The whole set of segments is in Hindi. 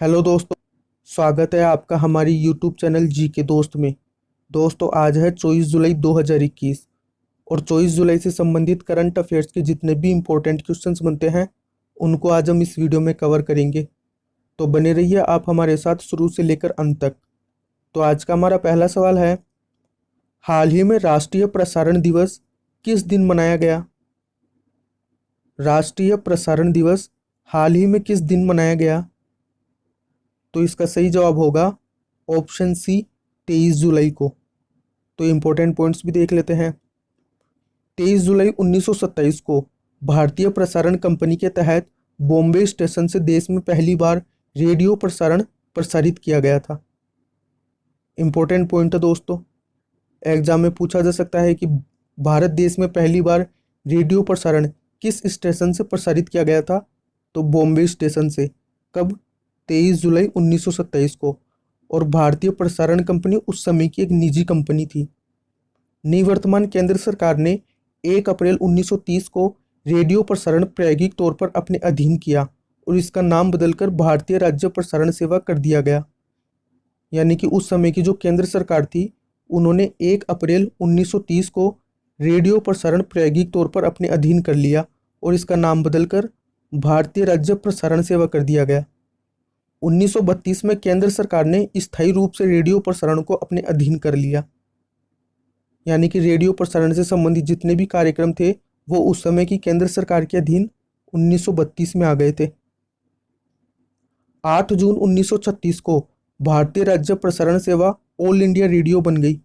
हेलो दोस्तों। स्वागत है आपका हमारी यूट्यूब चैनल जी के दोस्त में। दोस्तों आज है 24 जुलाई 2021 और 24 जुलाई से संबंधित करंट अफेयर्स के जितने भी इम्पोर्टेंट क्वेश्चंस बनते हैं उनको आज हम इस वीडियो में कवर करेंगे। तो बने रहिए आप हमारे साथ शुरू से लेकर अंत तक। तो आज का हमारा पहला सवाल है, हाल ही में राष्ट्रीय प्रसारण दिवस किस दिन मनाया गया? राष्ट्रीय प्रसारण दिवस हाल ही में किस दिन मनाया गया? तो इसका सही जवाब होगा ऑप्शन सी, 23 जुलाई को। तो इम्पोर्टेंट पॉइंट्स भी देख लेते हैं। 23 जुलाई 1927 को भारतीय प्रसारण कंपनी के तहत बॉम्बे स्टेशन से देश में पहली बार रेडियो प्रसारण प्रसारित किया गया था। इम्पोर्टेंट पॉइंट है दोस्तों, एग्जाम में पूछा जा सकता है कि भारत देश में पहली बार रेडियो प्रसारण किस स्टेशन से प्रसारित किया गया था? तो बॉम्बे स्टेशन से। कब? 23 जुलाई 1927 को। और भारतीय प्रसारण कंपनी उस समय की एक निजी कंपनी थी। निवर्तमान केंद्र सरकार ने 1 अप्रैल 1930 को रेडियो प्रसारण प्रायोगिक तौर पर अपने अधीन किया और इसका नाम बदलकर भारतीय राज्य प्रसारण सेवा कर दिया गया। यानी कि उस समय की जो केंद्र सरकार थी उन्होंने 1 अप्रैल 1930 को रेडियो प्रसारण प्रायोगिक तौर पर अपने अधीन कर लिया और इसका नाम बदलकर भारतीय राज्य प्रसारण सेवा कर दिया गया। 1932 में केंद्र सरकार ने स्थायी रूप से रेडियो प्रसारण को अपने अधीन कर लिया। यानी कि रेडियो प्रसारण से संबंधित जितने भी कार्यक्रम थे वो उस समय की केंद्र सरकार के अधीन 1932 में आ गए थे। 8 जून 1936 को भारतीय राज्य प्रसारण सेवा ऑल इंडिया रेडियो बन गई।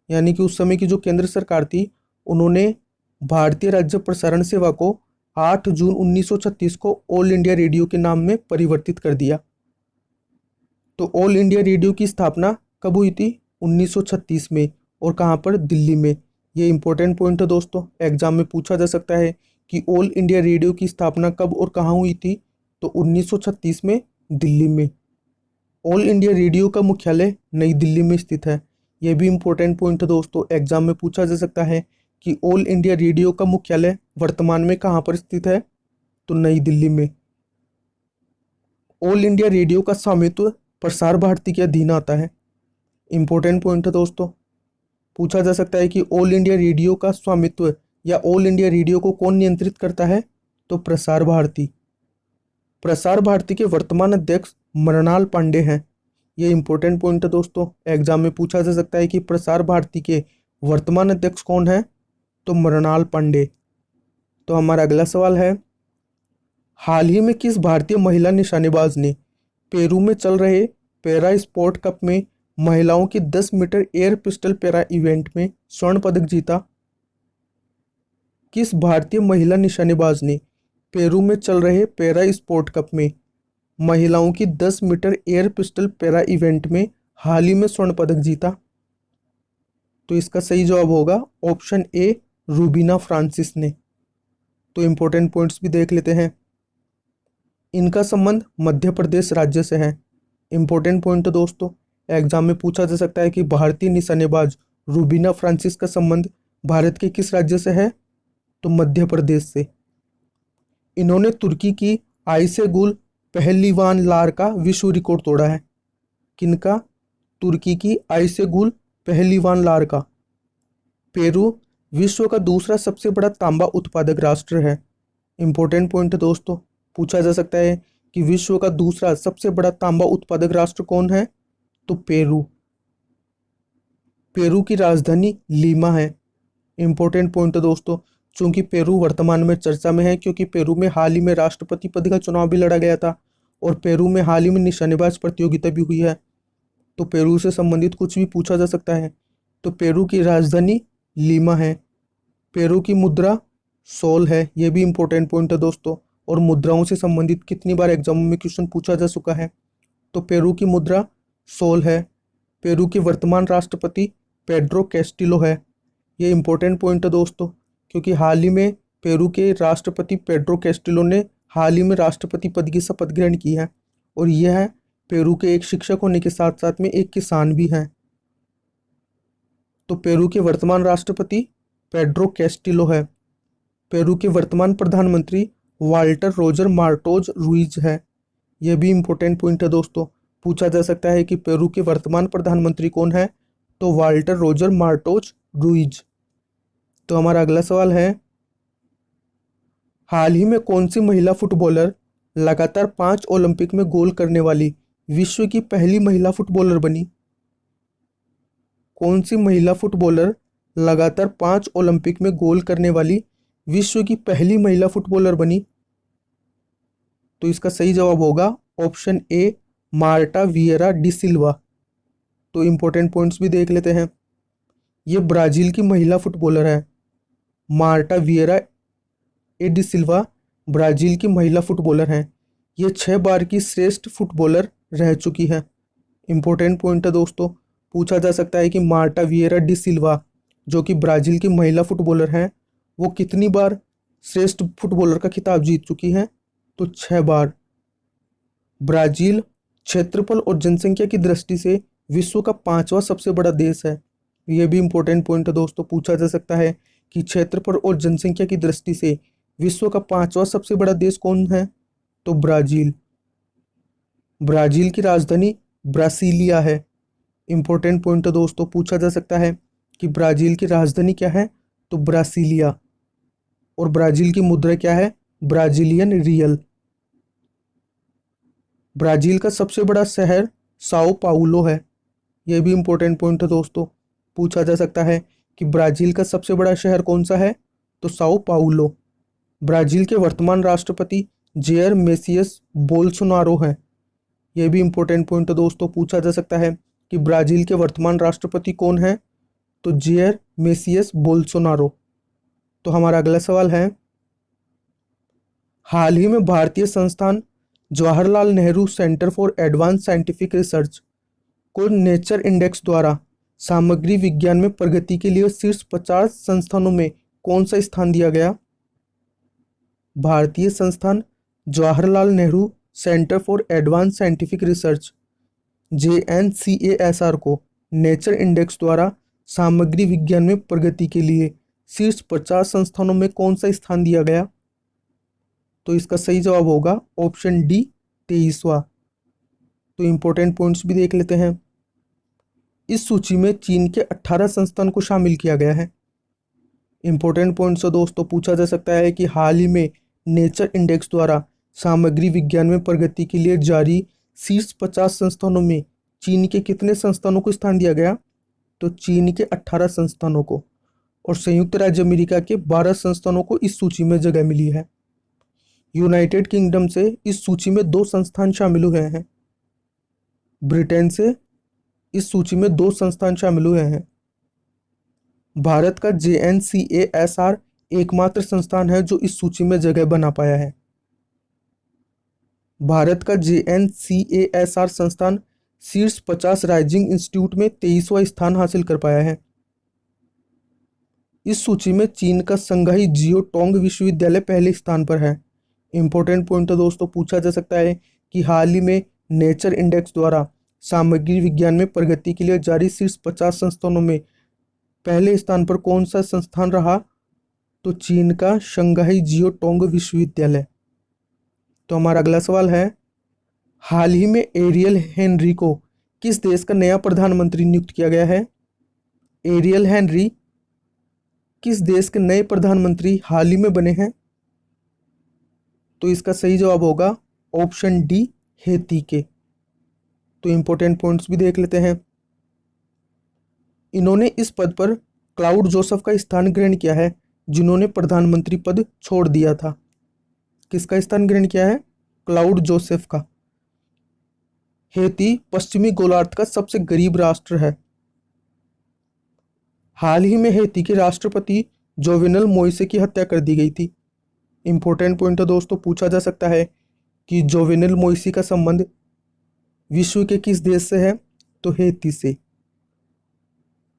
यानी कि उस समय की जो केंद्र सरकार थी उन्होंने भारतीय राज्य प्रसारण सेवा को 8 जून 1936 को ऑल इंडिया रेडियो के नाम में परिवर्तित कर दिया। तो ऑल इंडिया रेडियो की स्थापना कब हुई थी? 1936 में। और कहाँ पर? दिल्ली में। ये इंपॉर्टेंट पॉइंट है दोस्तों, एग्जाम में पूछा जा सकता है कि ऑल इंडिया रेडियो की स्थापना कब और कहाँ हुई थी? तो 1936 में, दिल्ली में। ऑल इंडिया रेडियो का मुख्यालय नई दिल्ली में स्थित है। यह भी इंपॉर्टेंट पॉइंट है दोस्तों, एग्जाम में पूछा जा सकता है कि ऑल इंडिया रेडियो का मुख्यालय वर्तमान में कहाँ पर स्थित है? तो नई दिल्ली में। ऑल इंडिया रेडियो का स्वामित्व प्रसार भारती के अधीन आता है। इंपॉर्टेंट पॉइंट है दोस्तों, पूछा जा सकता है कि ऑल इंडिया रेडियो का स्वामित्व या ऑल इंडिया रेडियो को कौन नियंत्रित करता है? तो प्रसार भारती। प्रसार भारती के वर्तमान अध्यक्ष मृणाल पांडे हैं। ये इंपॉर्टेंट पॉइंट है दोस्तों, एग्जाम में पूछा जा सकता है कि प्रसार भारती के वर्तमान अध्यक्ष कौन है? तो मृणाल पांडे। तो हमारा अगला सवाल है, हाल ही में किस भारतीय महिला निशानेबाज ने पेरू में चल रहे पैरा स्पोर्ट कप में महिलाओं की 10 metre air pistol para event में स्वर्ण पदक जीता? किस भारतीय महिला निशानेबाज ने पेरू में चल रहे पैरा स्पोर्ट कप में महिलाओं की 10 metre air pistol para event में हाल ही में स्वर्ण पदक जीता? तो इसका सही जवाब होगा ऑप्शन ए, रूबीना फ्रांसिस ने। तो इंपॉर्टेंट पॉइंट्स भी देख लेते हैं। इनका संबंध मध्य प्रदेश राज्य से है। इंपॉर्टेंट पॉइंट दोस्तों, एग्जाम में पूछा जा सकता है कि भारतीय निशानेबाज रूबीना फ्रांसिस का संबंध भारत के किस राज्य से है? तो मध्य प्रदेश से। इन्होंने तुर्की की आइसेगुल पहलवान लार का विश्व रिकॉर्ड तोड़ा है। किनका? तुर्की की आइसेगुल पहलवान लार का। पेरू विश्व का दूसरा सबसे बड़ा तांबा उत्पादक राष्ट्र है। इंपॉर्टेंट पॉइंट है दोस्तों, पूछा जा सकता है कि विश्व का दूसरा सबसे बड़ा तांबा उत्पादक राष्ट्र कौन है? तो पेरू। पेरू की राजधानी लीमा है। इंपॉर्टेंट पॉइंट है दोस्तों, चूंकि पेरू वर्तमान में चर्चा में है क्योंकि पेरू में हाल ही में राष्ट्रपति पद का चुनाव भी लड़ा गया था और पेरू में हाल ही में निशानेबाज प्रतियोगिता भी हुई है। तो पेरू से संबंधित कुछ भी पूछा जा सकता है। तो पेरू की राजधानी लीमा है। पेरू की मुद्रा सोल है। यह भी इंपॉर्टेंट पॉइंट है दोस्तों। और मुद्राओं से संबंधित कितनी बार एग्जाम में क्वेश्चन पूछा जा चुका है? तो पेरू की मुद्रा सोल है। पेरू के वर्तमान राष्ट्रपति पेड्रो कैस्टिलो है। ये इंपॉर्टेंट पॉइंट है दोस्तों, क्योंकि हाल ही में पेरू के राष्ट्रपति पेड्रो कैस्टिलो ने हाल ही में राष्ट्रपति पद की शपथ ग्रहण की है और यह पेरू के एक शिक्षक होने के साथ साथ में एक किसान भी हैं। तो पेरू के वर्तमान राष्ट्रपति पेड्रो कैस्टिलो है। पेरू के वर्तमान प्रधानमंत्री वाल्टर रोजर मार्टोज रुइज है। यह भी इम्पोर्टेंट पॉइंट है दोस्तों। पूछा जा सकता है कि पेरू के वर्तमान प्रधानमंत्री कौन है, तो वाल्टर रोजर मार्टोज रुइज। तो हमारा अगला सवाल है, हाल ही में कौन सी महिला फुटबॉलर लगातार 5 ओलंपिक में गोल करने वाली विश्व की पहली महिला फुटबॉलर बनी? कौन सी महिला फुटबॉलर लगातार 5 ओलंपिक में गोल करने वाली विश्व की पहली महिला फुटबॉलर बनी? तो इसका सही जवाब होगा option A, Marta Vieira da Silva. तो इम्पोर्टेंट पॉइंट्स भी देख लेते हैं। ये ब्राज़ील की महिला फुटबॉलर है। Marta Vieira A D Silva Brazil की महिला फुटबॉलर हैं। ये 6 बार की श्रेष्ठ फुटबॉलर रह चुकी है। इम्पोर्टेंट पॉइंट है दोस्तों। पूछा जा सकता है कि मार्टा वियरा डी सिल्वा जो कि ब्राज़ील की महिला फुटबॉलर हैं, वो कितनी बार श्रेष्ठ फुटबॉलर का खिताब जीत चुकी हैं? तो 6 बार। ब्राज़ील क्षेत्रफल और जनसंख्या की दृष्टि से विश्व का 5वां सबसे बड़ा देश है। यह भी इम्पोर्टेंट पॉइंट है दोस्तों। पूछा जा सकता है कि क्षेत्रफल और जनसंख्या की दृष्टि से विश्व का 5वां सबसे बड़ा देश कौन है? तो ब्राज़ील। ब्राज़ील की राजधानी ब्रासीलिया है। इम्पोर्टेंट पॉइंट है दोस्तों। पूछा जा सकता है कि ब्राज़ील की राजधानी क्या है? तो ब्रासीलिया। और ब्राज़ील की मुद्रा क्या है? Brazilian real. ब्राज़ील का सबसे बड़ा शहर साओ पाउलो है। यह भी इम्पोर्टेंट पॉइंट है दोस्तों। पूछा जा सकता है कि ब्राज़ील का सबसे बड़ा शहर कौन सा है? तो साओ पाउलो। ब्राज़ील के वर्तमान राष्ट्रपति जेयर मेसियस बोल्सोनारो हैं। यह भी इम्पोर्टेंट पॉइंट है दोस्तों। पूछा जा सकता है कि ब्राज़ील के वर्तमान राष्ट्रपति कौन है? तो जेयर मेसियस बोल्सोनारो। तो हमारा अगला सवाल है, हाल ही में भारतीय संस्थान Jawaharlal Nehru centre for advance scientific research को नेचर इंडेक्स द्वारा सामग्री विज्ञान में प्रगति के लिए शीर्ष 50 संस्थानों में कौन सा स्थान दिया गया? भारतीय संस्थान Jawaharlal Nehru centre for advance scientific research JNCASR को नेचर इंडेक्स द्वारा सामग्री विज्ञान में प्रगति के लिए शीर्ष 50 संस्थानों में कौन सा स्थान दिया गया? तो इसका सही जवाब होगा ऑप्शन डी, 23वां। तो इम्पोर्टेंट पॉइंट्स भी देख लेते हैं। इस सूची में चीन के 18 संस्थान को शामिल किया गया है। इम्पोर्टेंट पॉइंट्स से दोस्तों पूछा जा सकता है कि हाल ही में नेचर इंडेक्स द्वारा सामग्री विज्ञान में प्रगति के लिए जारी शीर्ष 50 संस्थानों में चीन के कितने संस्थानों को स्थान दिया गया? तो चीन के 18 संस्थानों को। और संयुक्त राज्य अमेरिका के 12 संस्थानों को इस सूची में जगह मिली है। यूनाइटेड किंगडम से इस सूची में 2 संस्थान शामिल हुए हैं। ब्रिटेन से इस सूची में 2 संस्थान शामिल हुए हैं। भारत का JNCASR एकमात्र संस्थान है जो इस सूची में जगह बना पाया है। भारत का JNCASR संस्थान शीर्ष 50 राइजिंग इंस्टीट्यूट में 23वां स्थान हासिल कर पाया है। इस सूची में चीन का संघाई जियो टोंग विश्वविद्यालय पहले स्थान पर है। इम्पोर्टेंट पॉइंट तो दोस्तों पूछा जा सकता है कि हाल ही में नेचर इंडेक्स द्वारा सामग्री विज्ञान में प्रगति के लिए जारी शीर्ष 50 संस्थानों में पहले स्थान पर कौन सा संस्थान रहा? तो चीन का शंघाई जियो टोंग विश्वविद्यालय। तो हमारा अगला सवाल है, हाल ही में एरियल हेनरी को किस देश का नया प्रधानमंत्री नियुक्त किया गया है? एरियल हेनरी किस देश के नए प्रधानमंत्री हाल ही में बने हैं? तो इसका सही जवाब होगा ऑप्शन डी, हेती के। तो इंपॉर्टेंट पॉइंट्स भी देख लेते हैं। इन्होंने इस पद पर क्लाउड जोसेफ का स्थान ग्रहण किया है, जिन्होंने प्रधानमंत्री पद छोड़ दिया था। किसका स्थान ग्रहण किया है? क्लाउड जोसेफ का। हेती पश्चिमी गोलार्ध का सबसे गरीब राष्ट्र है। हाल ही में हेती के राष्ट्रपति जोवेनल मोइसे की हत्या कर दी गई थी। इंपॉर्टेंट पॉइंट तो दोस्तों पूछा जा सकता है कि जोवेनल मोइसे का संबंध विश्व के किस देश से है? तो हेती से,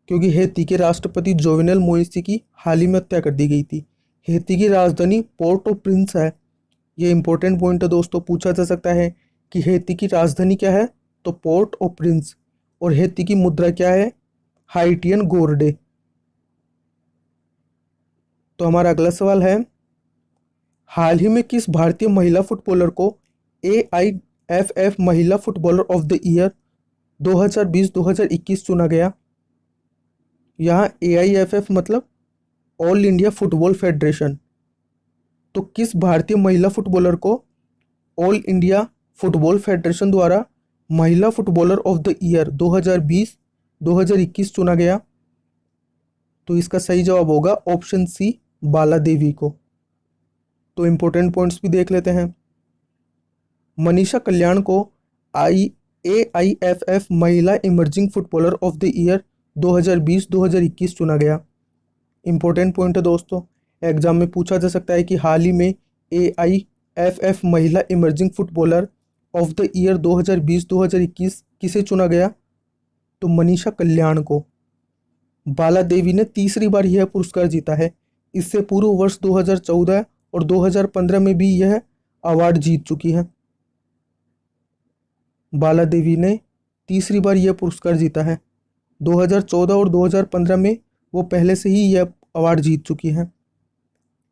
क्योंकि हेती के राष्ट्रपति जोवेनल मोइसे की हाल ही में हत्या कर दी गई थी। हेती की राजधानी पोर्ट ओ प्रिंस है। ये इंपॉर्टेंट पॉइंट है दोस्तों। पूछा जा सकता है कि हेती की राजधानी क्या है? तो पोर्ट ओ प्रिंस। और हेती की मुद्रा क्या है? हाइटियन गोर्डे। तो हमारा अगला सवाल है, हाल ही में किस भारतीय महिला फुटबॉलर को AIFF महिला फुटबॉलर ऑफ द ईयर 2020-2021 चुना गया। यहाँ AIFF मतलब ऑल इंडिया फुटबॉल फेडरेशन। तो किस भारतीय महिला फुटबॉलर को ऑल इंडिया फुटबॉल फेडरेशन द्वारा महिला फुटबॉलर ऑफ द ईयर 2020-2021 चुना गया? तो इसका सही जवाब होगा ऑप्शन सी, बाला देवी को। तो इम्पोर्टेंट पॉइंट्स भी देख लेते हैं। मनीषा कल्याण को AIFF महिला emerging footballer of the year 2020-2021 चुना गया। इम्पोर्टेंट पॉइंट है दोस्तों, एग्जाम में पूछा जा सकता है कि हाल ही में AIFF महिला emerging footballer of the year 2020-2021 किसे चुना गया? तो मनीषा कल्याण को। बाला देवी ने तीसरी बार यह पुरस्कार जीता है। इससे पूर्व वर्ष 2014 और 2015 में भी यह अवार्ड जीत चुकी है। बाला देवी ने तीसरी बार यह पुरस्कार जीता है। 2014 और 2015 में वो पहले से ही यह अवार्ड जीत चुकी हैं।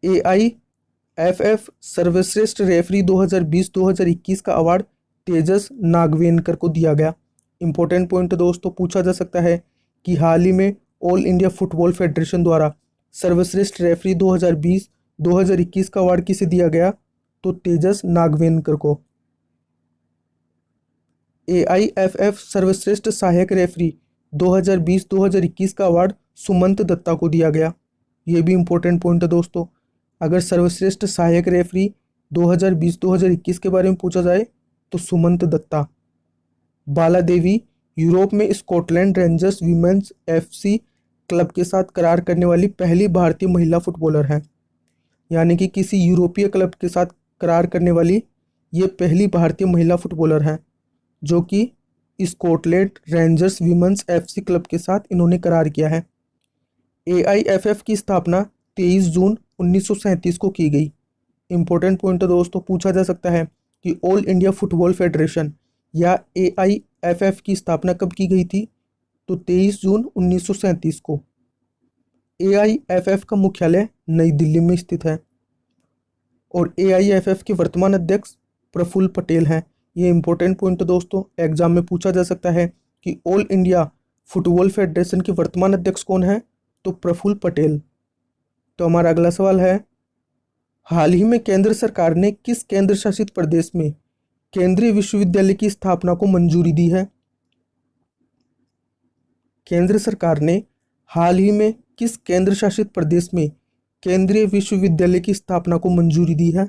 AIFF सर्वश्रेष्ठ रेफरी 2020-2021 का अवार्ड तेजस नागवेनकर को दिया गया। इंपॉर्टेंट पॉइंट दोस्तों, पूछा जा सकता है कि हाल ही में ऑल इंडिया फुटबॉल फेडरेशन द्वारा सर्वश्रेष्ठ रेफरी 2020-2021 का अवार्ड किसे दिया गया? तो तेजस नागवेनकर को। AIFF सर्वश्रेष्ठ सहायक रेफरी 2020-2021 का अवार्ड सुमंत दत्ता को दिया गया। ये भी इम्पोर्टेंट पॉइंट है दोस्तों। अगर सर्वश्रेष्ठ सहायक रेफरी 2020-2021 के बारे में पूछा जाए तो सुमंत दत्ता। बाला देवी यूरोप में Scotland rangers women's FC club के साथ करार करने वाली पहली भारतीय महिला फुटबॉलर हैं। यानी कि किसी यूरोपीय क्लब के साथ करार करने वाली ये पहली भारतीय महिला फुटबॉलर हैं, जो कि Scotland rangers women's FC club के साथ इन्होंने करार किया है। AIFF की स्थापना 23 जून 1937 को की गई। इंपॉर्टेंट पॉइंट तो दोस्तों, पूछा जा सकता है कि ऑल इंडिया फुटबॉल फेडरेशन या AIFF की स्थापना कब की गई थी? तो 23 जून 1937 को। AIFF का मुख्यालय नई दिल्ली में स्थित है और AIFF के वर्तमान अध्यक्ष प्रफुल्ल पटेल हैं। ये इंपॉर्टेंट पॉइंट दोस्तों, एग्जाम में पूछा जा सकता है कि ऑल इंडिया फुटबॉल फेडरेशन के वर्तमान अध्यक्ष कौन है? तो प्रफुल्ल पटेल। तो हमारा अगला सवाल है, हाल ही में केंद्र सरकार ने किस केंद्र शासित प्रदेश में केंद्रीय विश्वविद्यालय की स्थापना को मंजूरी दी है? केंद्र सरकार ने हाल ही में किस केंद्र शासित प्रदेश में केंद्रीय विश्वविद्यालय की स्थापना को मंजूरी दी है?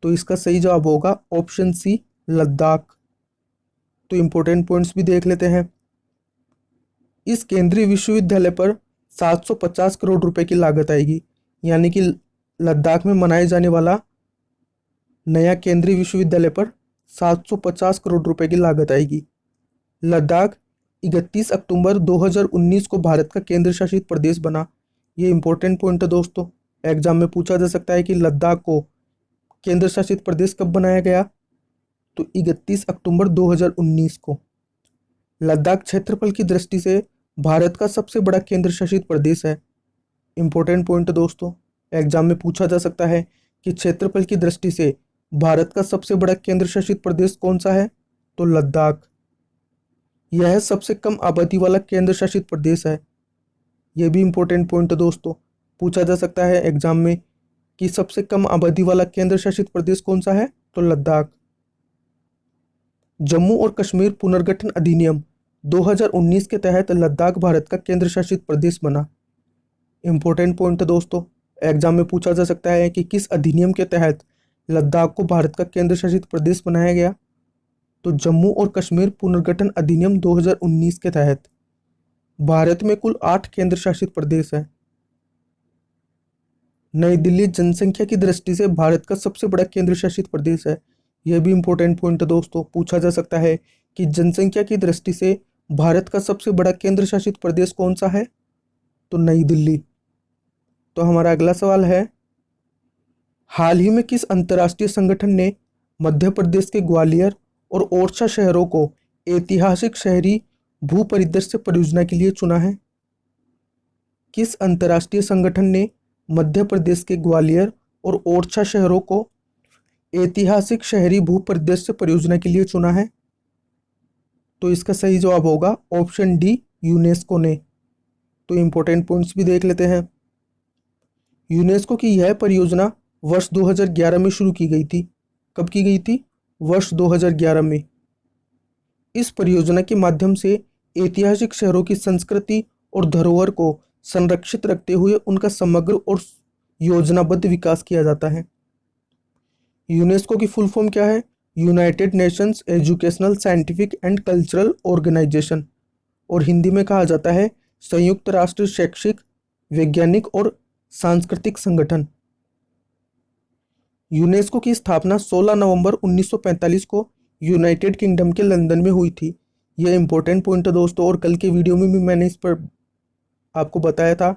तो इसका सही जवाब होगा ऑप्शन सी, लद्दाख। तो इंपॉर्टेंट पॉइंट्स भी देख लेते हैं। इस केंद्रीय विश्वविद्यालय पर 750 करोड़ रुपए की लागत आएगी। यानी कि लद्दाख में मनाए जाने वाला नया केंद्रीय विश्वविद्यालय पर 750 करोड़ रुपए की लागत आएगी। लद्दाख 31 अक्टूबर 2019 को भारत का केंद्र शासित प्रदेश बना। ये इंपॉर्टेंट पॉइंट है दोस्तों, एग्जाम में पूछा जा सकता है कि लद्दाख को केंद्र शासित प्रदेश कब बनाया गया? तो 31 अक्टूबर 2019 को। लद्दाख क्षेत्रफल की दृष्टि से भारत का सबसे बड़ा केंद्र शासित प्रदेश है। इंपॉर्टेंट पॉइंट दोस्तों, एग्जाम में पूछा जा सकता है कि क्षेत्रफल की दृष्टि से भारत का सबसे बड़ा केंद्र शासित प्रदेश कौन सा है? तो लद्दाख। यह सबसे कम आबादी वाला केंद्र शासित प्रदेश है। यह भी इंपॉर्टेंट पॉइंट दोस्तों, पूछा जा सकता है एग्जाम में कि सबसे कम आबादी वाला केंद्र शासित प्रदेश कौन सा है? तो लद्दाख। जम्मू और कश्मीर पुनर्गठन अधिनियम 2019 के तहत लद्दाख भारत का केंद्र शासित प्रदेश बना। इंपॉर्टेंट पॉइंट दोस्तों, एग्जाम में पूछा जा सकता है कि किस अधिनियम के तहत लद्दाख को भारत का केंद्र शासित प्रदेश बनाया गया? तो जम्मू और कश्मीर पुनर्गठन अधिनियम 2019 के तहत। भारत में कुल 8 केंद्र शासित प्रदेश हैं। नई दिल्ली जनसंख्या की दृष्टि से भारत का सबसे बड़ा केंद्र शासित प्रदेश है। यह भी इंपॉर्टेंट पॉइंट दोस्तों, पूछा जा सकता है कि जनसंख्या की दृष्टि से भारत का सबसे बड़ा केंद्र शासित प्रदेश कौन सा है? तो नई दिल्ली। तो हमारा अगला सवाल है, हाल ही में किस अंतर्राष्ट्रीय संगठन ने मध्य प्रदेश के ग्वालियर और ओरछा शहरों को ऐतिहासिक शहरी भू परिदृश्य परियोजना के लिए चुना है? किस अंतर्राष्ट्रीय संगठन ने मध्य प्रदेश के ग्वालियर और ओरछा शहरों को ऐतिहासिक शहरी भूपरिदृश्य परियोजना के लिए चुना है? तो इसका सही जवाब होगा ऑप्शन डी, यूनेस्को ने। तो इम्पोर्टेंट पॉइंट्स भी देख लेते हैं। यूनेस्को की यह परियोजना वर्ष 2011 में शुरू की गई थी। कब की गई थी? वर्ष 2011 में। इस परियोजना के माध्यम से ऐतिहासिक शहरों की संस्कृति और धरोहर को संरक्षित रखते हुए उनका समग्र और योजनाबद्ध विकास किया जाता है। यूनेस्को की फुल फॉर्म क्या है? United Nations Educational, Scientific and Cultural Organization, और हिंदी में कहा जाता है संयुक्त राष्ट्र शैक्षिक, वैज्ञानिक और सांस्कृतिक संगठन। यूनेस्को की स्थापना 16 नवंबर 1945 को यूनाइटेड किंगडम के लंदन में हुई थी। यह इंपॉर्टेंट पॉइंट है दोस्तों, और कल के वीडियो में भी मैंने इस पर आपको बताया था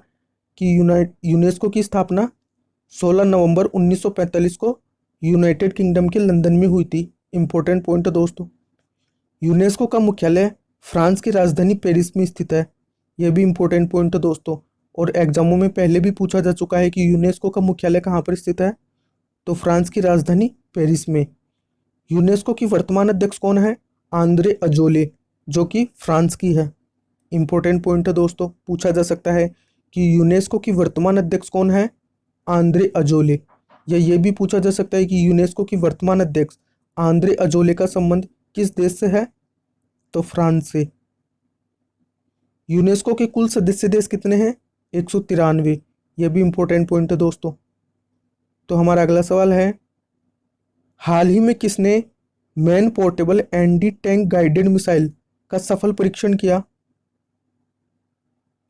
कि यूनेस्को की स्थापना 16 नवंबर 1945 को यूनाइटेड किंगडम के लंदन में हुई थी। इंपॉर्टेंट पॉइंट है दोस्तों। यूनेस्को का मुख्यालय फ्रांस की राजधानी पेरिस में स्थित है। यह भी इंपॉर्टेंट पॉइंट है दोस्तों, और एग्जामों में पहले भी पूछा जा चुका है कि यूनेस्को का मुख्यालय कहाँ पर स्थित है, तो फ्रांस की राजधानी पेरिस में। यूनेस्को की वर्तमान अध्यक्ष कौन है? आंद्रे अजोले, जो कि फ्रांस की है। इंपॉर्टेंट पॉइंट है दोस्तों, पूछा जा सकता है कि यूनेस्को की वर्तमान अध्यक्ष कौन है? Andre Azoulay. या ये भी पूछा जा सकता है कि यूनेस्को की वर्तमान अध्यक्ष आंद्रे अजोले का संबंध किस देश से है, तो फ्रांस से। यूनेस्को के कुल सदस्य देश कितने हैं? 193। यह भी इंपॉर्टेंट पॉइंट है दोस्तों। तो हमारा अगला सवाल है, हाल ही में किसने man portable anti tank guided missile का सफल परीक्षण किया?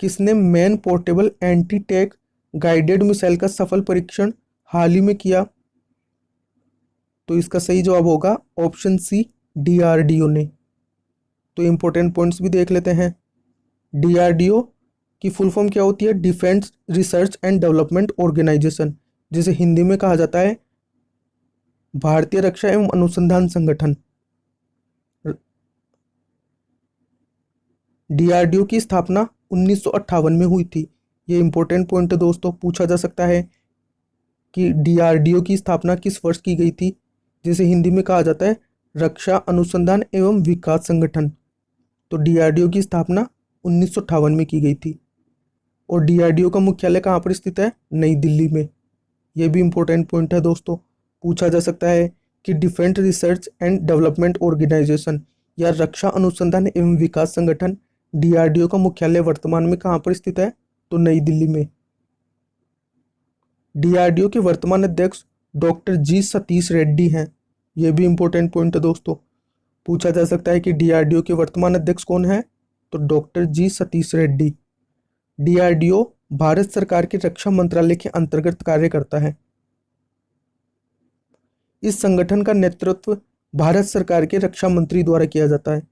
किसने man portable anti tank guided missile का सफल परीक्षण हाल ही में किया? तो इसका सही जवाब होगा ऑप्शन सी, डीआरडीओ ने। तो इंपॉर्टेंट पॉइंट्स भी देख लेते हैं। डीआरडीओ की फुल फॉर्म क्या होती है? Defence Research and Development Organisation, जिसे हिंदी में कहा जाता है भारतीय रक्षा एवं अनुसंधान संगठन। डीआरडीओ की स्थापना 1958 में हुई थी। ये इंपॉर्टेंट पॉइंट है दोस्तों, पूछा जा सकता है कि डीआरडीओ की स्थापना किस वर्ष की गई थी, जिसे हिंदी में कहा जाता है रक्षा अनुसंधान एवं विकास संगठन। तो डीआरडीओ की स्थापना 1958 में की गई थी। और डीआरडीओ का मुख्यालय कहाँ पर स्थित है? नई दिल्ली में। यह भी इंपॉर्टेंट पॉइंट है दोस्तों, पूछा जा सकता है कि Defence Research and Development Organisation या रक्षा अनुसंधान एवं विकास संगठन डीआरडीओ का मुख्यालय वर्तमान में कहाँ पर स्थित है, तो नई दिल्ली में। डीआरडीओ के वर्तमान अध्यक्ष डॉक्टर जी सतीश रेड्डी हैं। यह भी इंपॉर्टेंट पॉइंट है दोस्तों, पूछा जा सकता है कि डीआरडीओ के वर्तमान अध्यक्ष कौन है, तो डॉक्टर जी सतीश रेड्डी। डीआरडीओ भारत सरकार के रक्षा मंत्रालय के अंतर्गत कार्य करता है। इस संगठन का नेतृत्व भारत सरकार के रक्षा मंत्री द्वारा किया जाता है।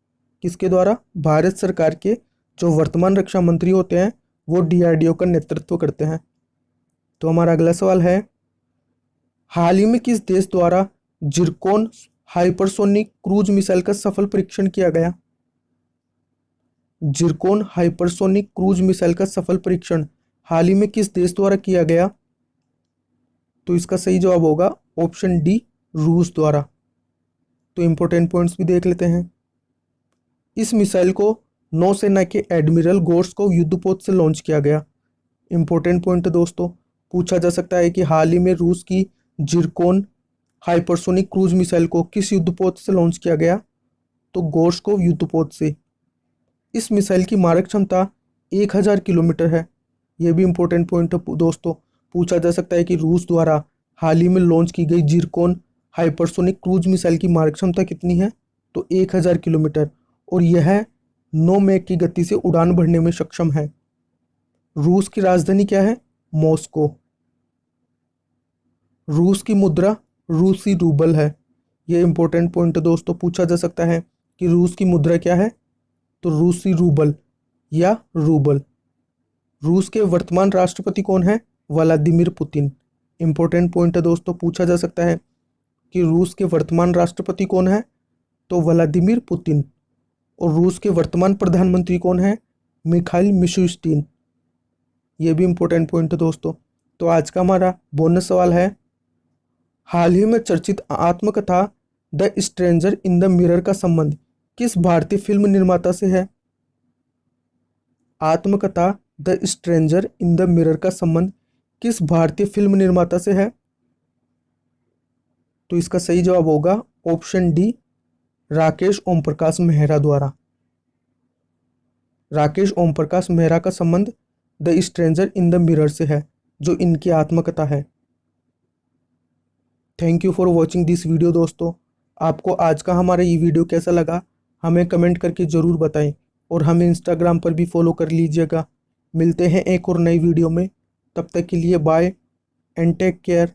किसके द्वारा? भारत सरकार के जो वर्तमान रक्षा मंत्री होते हैं वो डीआरडीओ का नेतृत्व करते हैं। तो हमारा अगला सवाल है, हाल ही में किस देश द्वारा जिरकोन हाइपरसोनिक क्रूज मिसाइल का सफल परीक्षण किया गया? जिरकोन हाइपरसोनिक क्रूज मिसाइल का सफल परीक्षण हाल ही में किस देश द्वारा किया गया? तो इसका सही जवाब होगा ऑप्शन डी, रूस द्वारा। तो इंपॉर्टेंट पॉइंट्स भी देख लेते हैं। इस मिसाइल को नौसेना के एडमिरल गोर्स्कोव युद्धपोत से लॉन्च किया गया। इंपॉर्टेंट पॉइंट दोस्तों, पूछा जा सकता है कि हाल ही में रूस की जिरकोन हाइपरसोनिक क्रूज मिसाइल को किस युद्धपोत से लॉन्च किया गया, तो गोर्स्कोव युद्धपोत से। इस मिसाइल की मारक क्षमता 1000 किलोमीटर है। यह भी इंपॉर्टेंट पॉइंट है दोस्तों, पूछा जा सकता है कि रूस द्वारा हाल ही में लॉन्च की गई जिरकोन हाइपरसोनिक क्रूज मिसाइल की मारक क्षमता कितनी है, तो 1000 किलोमीटर, और यह 9 मैक की गति से उड़ान भरने में सक्षम है। रूस की राजधानी क्या है? मॉस्को। रूस की मुद्रा रूसी रूबल है। यह इंपॉर्टेंट पॉइंट दोस्तों, पूछा जा सकता है कि रूस की मुद्रा क्या है, तो रूसी रूबल या रूबल। रूस के वर्तमान राष्ट्रपति कौन है? Vladimir Putin. इंपॉर्टेंट पॉइंट है दोस्तों, पूछा जा सकता है कि रूस के वर्तमान राष्ट्रपति कौन है, तो व्लादिमीर पुतिन। और रूस के वर्तमान प्रधानमंत्री कौन है? Mikhail Mishustin. ये भी इंपॉर्टेंट पॉइंट है दोस्तों। तो आज का हमारा बोनस सवाल है, हाल ही में चर्चित आत्मकथा the stranger in the mirror का संबंध किस भारतीय फिल्म निर्माता से है? आत्मकथा the stranger in the mirror का संबंध किस भारतीय फिल्म निर्माता से है? तो इसका सही जवाब होगा ऑप्शन डी, राकेश ओमप्रकाश मेहरा द्वारा। राकेश ओमप्रकाश मेहरा का संबंध the stranger in the mirror से है, जो इनकी आत्मकथा है। Thank you for watching this video दोस्तों। आपको आज का हमारा ये वीडियो कैसा लगा हमें कमेंट करके ज़रूर बताएं और हमें इंस्टाग्राम पर भी फॉलो कर लीजिएगा। मिलते हैं एक और नई वीडियो में, तब तक के लिए बाय एंड टेक केयर।